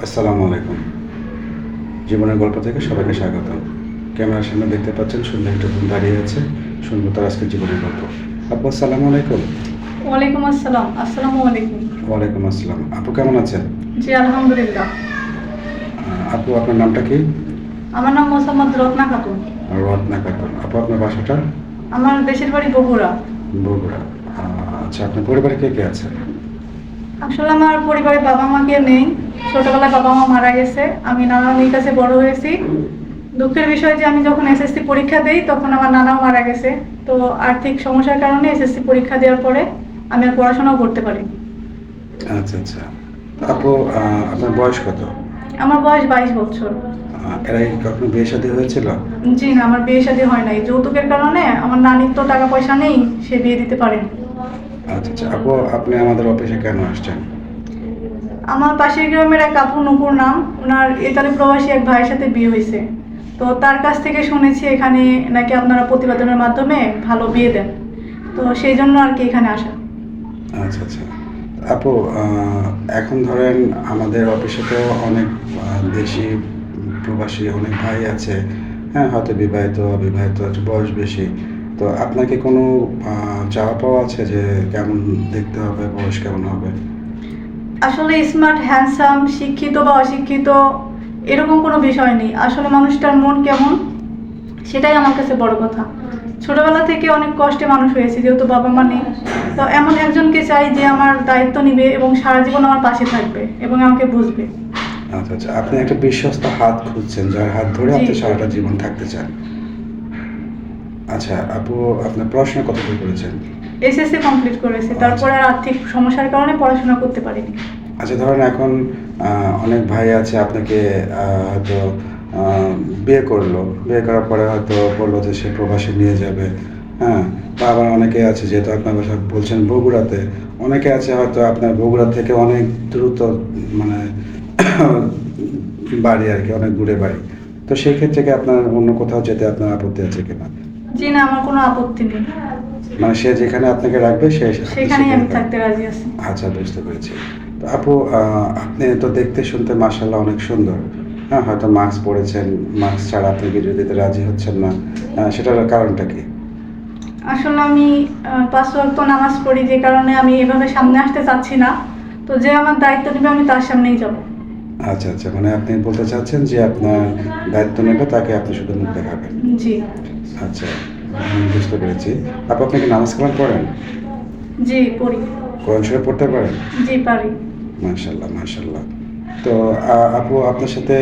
আসসালামু আলাইকুম। জীবনের গল্প থেকে সবাইকে স্বাগতম। ক্যামেরার সামনে দেখতে পাচ্ছেন সুন্দর একটা বোন দাঁড়িয়ে আছে। শুনবো তার আজকের জীবনের গল্প। আপু আসসালামু আলাইকুম। ওয়ালাইকুম আসসালাম। আসসালামু আলাইকুম। ওয়ালাইকুম আসসালাম। আপু কেমন আছেন? জি আলহামদুলিল্লাহ। আপু আপনার নামটা কি? আমার নাম মোসাম্মদ রত্না খাতুন। রত্না খাতুন। আপু আপনার বাসাটা? আমার দেশের বাড়ি বগুড়া। বগুড়া। আচ্ছা, আপনার পরিবারে কে কে আছে? আসলে আমার পরিবারে বাবা মা কেউ নেই। ছোটবেলায় বাবা মা মারা গেছে। আমি নানার কাছে বড় হয়েছি। দুঃখের বিষয় যে আমি যখন এসএসসি পরীক্ষা দেই তখন আমার নানাও মারা গেছে। তো আর্থিক সমস্যার কারণে এসএসসি পরীক্ষা দেওয়ার পরে আমি আর পড়াশোনাও করতে পারিনি। আচ্ছা আচ্ছা। আপু আপনার বয়স কত? আমার বয়স 22 বছর। এর আগে কি কখনো বিয়ে শাদী হয়েছিল? জি না, আমার বিয়ে শাদী হয় নাই। যৌতুকের কারণে আমার নানির তো টাকা পয়সা নেই, সে বিয়ে দিতে পারেনি। আচ্ছা আচ্ছা। আপু আপনি আমাদের অফিসে কেন আসছেন? আমার পাশের গ্রামের এক আপু নূপুর নাম, ওনার ইতালি প্রবাসী এক ভাইয়ের সাথে বিয়ে হয়েছে। তো তার কাছ থেকে শুনেছি এখানে নাকি আপনারা প্রতিবেদনের মাধ্যমে ভালো বিয়ে দেন। তো সেই জন্য আর কি এখানে আসা। আচ্ছা আচ্ছা। আপু এখন ধরেন আমাদের অফিসে তো অনেক দেশি প্রবাসী অনেক ভাই আছে। হ্যাঁ, হয়তো বিবাহিত অবিবাহিত, একটু বয়স বেশি। তো আপনার কি কোনো চাওয়া পাওয়া আছে যে কেমন দেখতে হবে, বয়স কেমন হবে? আসলে স্মার্ট, হ্যান্ডসাম, শিক্ষিত বা অশিক্ষিত এরকম কোনো বিষয় নেই। আসলে মানুষটার মন কেমন সেটাই আমার কাছে বড় কথা। ছোটবেলা থেকে অনেক কষ্টে মানুষ হয়েছে, যেহেতু বাবা মা নেই। তো এমন একজনকে চাই যে আমার দায়িত্ব নিবে এবং সারা জীবন আমার পাশে থাকবে এবং আমাকে বুঝবে। আচ্ছা আচ্ছা। আপনি একটা বিশ্বস্ত হাত খুঁজছেন, যার হাত ধরে জি। আপনি সারাটা জীবন থাকতে চান। আচ্ছা আপু, আপনার পড়াশোনা কতদূর করেছেন? এসএসসি কমপ্লিট করেছি, তারপরে আর আর্থিক সমস্যার কারণে পড়াশোনা করতে পারিনি। আচ্ছা ধরেন এখন অনেক ভাই আছে আপনাকে হয়তো আহ, বিয়ে করলো, বিয়ে করার পরে হয়তো বললো যে সে প্রবাসে নিয়ে যাবে। হ্যাঁ, বা আবার অনেকে আছে, যেহেতু আপনার বাসা বলছেন বগুড়াতে, অনেকে আছে হয়তো আপনার বগুড়া থেকে অনেক দ্রুত, মানে বাড়ি আর কি, অনেক দূরে বাড়ি। তো সেই ক্ষেত্রে কি আপনার অন্য কোথাও যেতে আপনার আপত্তি আছে কিনা? জি না, আমার কোনো আপত্তি নেই। মানে সে যেখানে আপনাকে রাখবে আপনি সেখানেই সেখানে আমি থাকবেন। থাকতে রাজি আছি। আচ্ছা, বুঝতে পেরেছি। তো আপু আপনি তো দেখতে শুনতে মাশাআল্লাহ অনেক সুন্দর। হ্যাঁ, হয়তো মাস্ক পরেছেন, মাস্ক ছাড়া আপনি ভিডিও দিতে রাজি হচ্ছেন না। সেটার কারণটা কি? আসলে আমি 5 ওয়াক্ত নামাজ পড়ি, যে কারণে আমি এভাবে সামনে আসতে চাচ্ছি না। তো যে আমার দায়িত্ব নেবে আমি তার সামনেই যাব। আচ্ছা আচ্ছা, মানে আপনি বলতে চাচ্ছেন যে আপনার দায়িত্ব নেবে, তাকে আপনি শুধু মুখ দেখাবেন। জি। আচ্ছা, বুঝতে পেরেছি। আপু আপনি কি নামাজ কালাম পড়েন? জি পড়ি। কোরআন শরীফ পড়তে পারেন? জি পারি। মাশাআল্লাহ মাশাআল্লাহ। তো আপু আপনার সাথে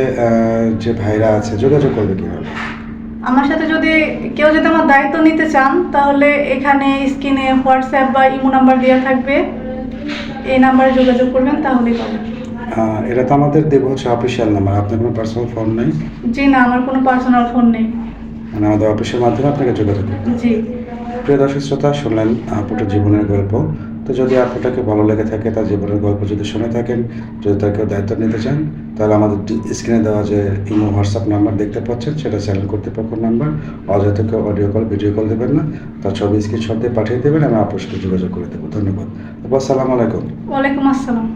যে ভাইরা আছে যোগাযোগ করবে কিভাবে? আমার সাথে যদি কেউ যদি আমার দায়িত্ব নিতে চান তাহলে এখানে স্ক্রিনে হোয়াটসঅ্যাপ বা ইমো নাম্বার দেওয়া থাকবে, এই নাম্বারে যোগাযোগ করবেন তাহলেই পাবেন। এটা তো আমাদের দেব হচ্ছে অফিসিয়াল নাম্বার। আপনার কোনো পার্সোনাল ফোন নেই? জি না, আমার কোনো পার্সোনাল ফোন নেই। মানে আমাদের অফিসের মাধ্যমে আপনাকে যোগাযোগ করতে হবে। জি। প্রিয় দর্শক শ্রোতা, শুনলেন আপুটার জীবনের গল্প। তো যদি আপুটাকে ভালো লেগে থাকে, তার জীবনের গল্প যদি শুনে থাকেন, যদি তার কেউ দায়িত্ব নিতে চান, তাহলে আমাদের স্ক্রিনে দেওয়া যে ইমো হোয়াটসঅ্যাপ নাম্বার দেখতে পাচ্ছেন, সেটা চ্যানেল কর্তৃপক্ষের নাম্বার। অযথা কেউ অডিও কল ভিডিও কল দেবেন না, তার ছবি স্ক্রিনশট দিয়ে পাঠিয়ে দেবেন, আমি আপুর সাথে যোগাযোগ করে দেবো। ধন্যবাদ। আপু আসসালামু আলাইকুম। ওয়ালাইকুম আসসালাম।